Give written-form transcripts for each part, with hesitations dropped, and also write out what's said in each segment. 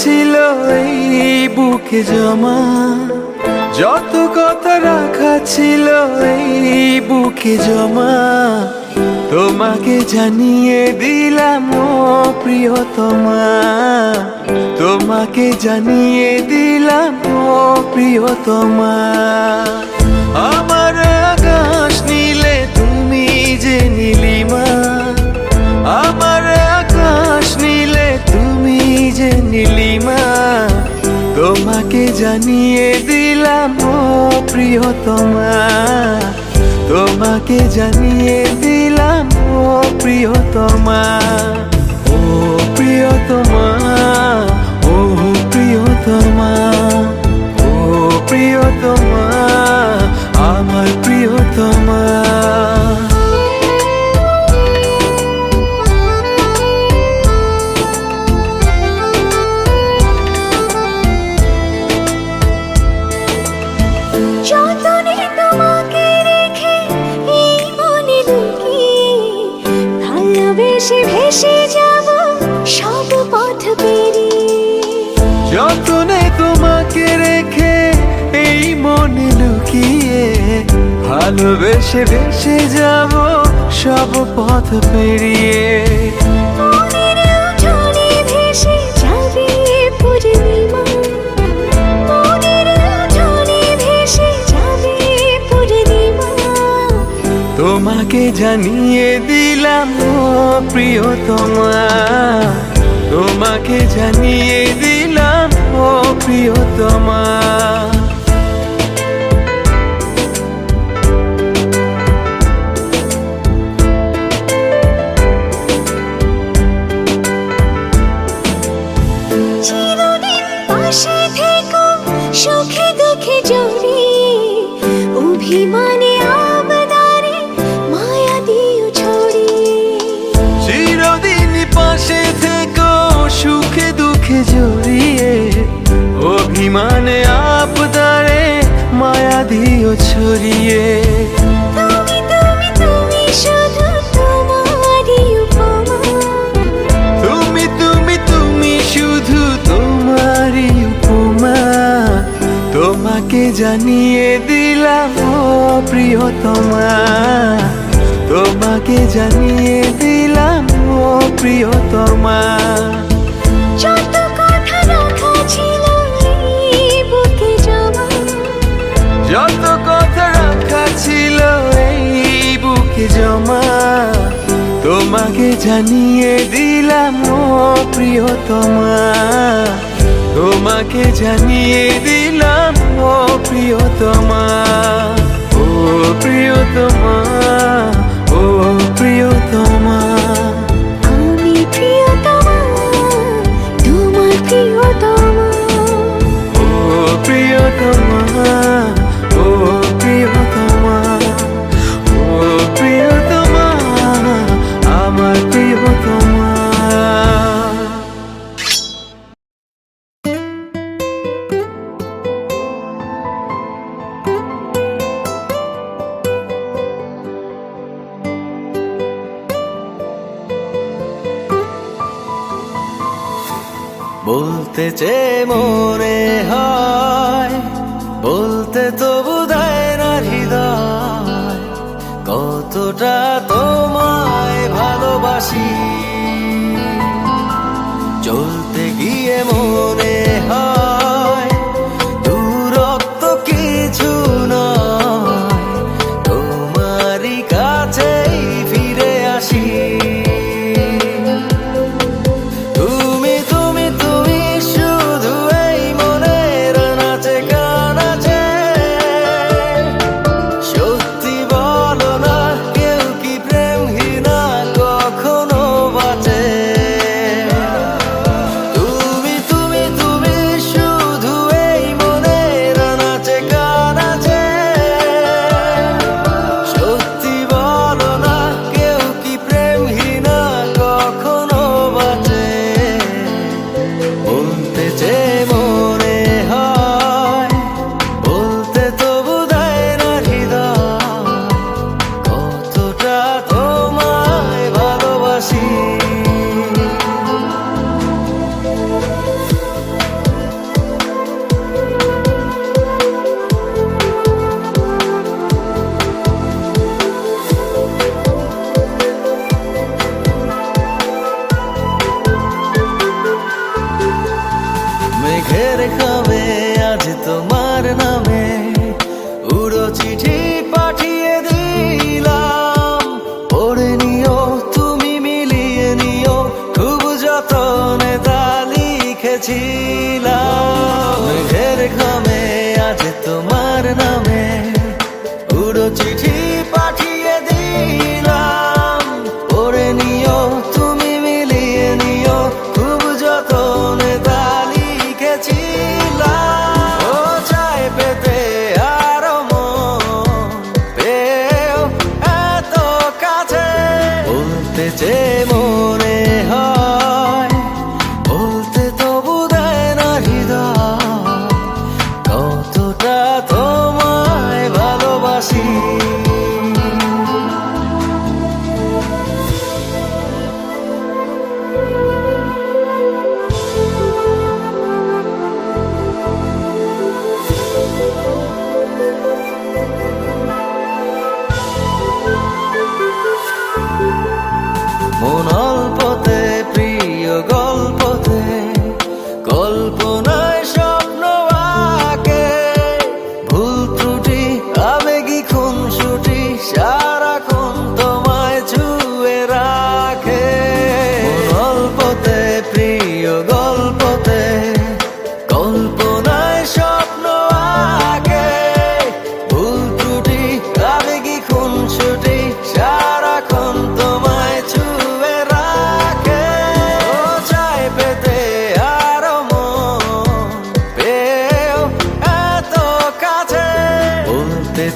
ছিল এই বুকে জমা, যত কথা রাখা ছিল এই বুকে জমা, তোমাকে জানিয়ে দিলাম ও প্রিয়তমা, তোমাকে জানিয়ে দিলাম ও প্রিয়তমা। আমার আকাশ নীলে তুমি যে নীলিমা, আমার আকাশ নীলে তুমি যে নীলিমা, তোমাকে জানিয়ে দিলাম ও প্রিয়তমা, তোমাকে জানিয়ে দিলাম ও প্রিয়তমা। ও প্রিয়তমা, ও প্রিয়তমা, ও প্রিয়তমা, আমার প্রিয়তমা। যতনে তোমাকে রেখে এই মনে লুকিয়ে, ভালোবেসে ভেসে যাব সব পথ পেরিয়ে। যতনে তোমাকে রেখে এই মনে লুকিয়ে, ভালোবেসে ভেসে যাব সব পথ পেরিয়ে। মনের উঠোনে ভেসে যাবে পূর্ণিমা, মনের উঠোনে ভেসে যাবে পূর্ণিমা, তোমাকে জানিয়ে দিলাম ও প্রিয়তমা, তোমাকে জানিয়ে দিলাম ও প্রিয়তমা। চিরদিন পাশে থেকো সুখে দুঃখে জড়িয়ে, অভিমানে আবদারে মায়া দিও ছড়িয়ে। চিরদিন পাশে থেকো সুখে দুঃখে জড়িয়ে, অভিমানে আবদারে মায়া দিও ছড়িয়ে। তুমি তুমি তুমি শুধু তোমারই উপমা, তুমি তুমি তুমি শুধু তোমারই উপমা, তোমাকে জানিয়ে দিলাম ও প্রিয়তমা, তোমাকে জানিয়ে দিলাম ও প্রিয়তমা। যত কথা রাখা ছিল এই বুকে জমা, যত কথা রাখা ছিল এই বুকে জমা, তোমাকে জানিয়ে দিলাম ও প্রিয়তমা, তোমাকে জানিয়ে দিলাম ও প্রিয়তমা। ও প্রিয়তমা, ও প্রিয়তমা, আমি প্রিয়তমা, তোমার প্রিয়তমা। ও প্রিয়তমা, ও প্রিয়তমা, ও প্রিয়তমা, আমার প্রিয়তমা। বলতে চেয়ে মনে হয়, বলতে তবু দেয় না হৃদয়, কতটা তোমায় ভালোবাসি। চলতে গিয়ে মনে হয় দূরত্ব কিছু নয়, তোমারই কাছেই ফিরে আসি। তুমি তুমি তুমি শুধু এই মনের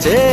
যে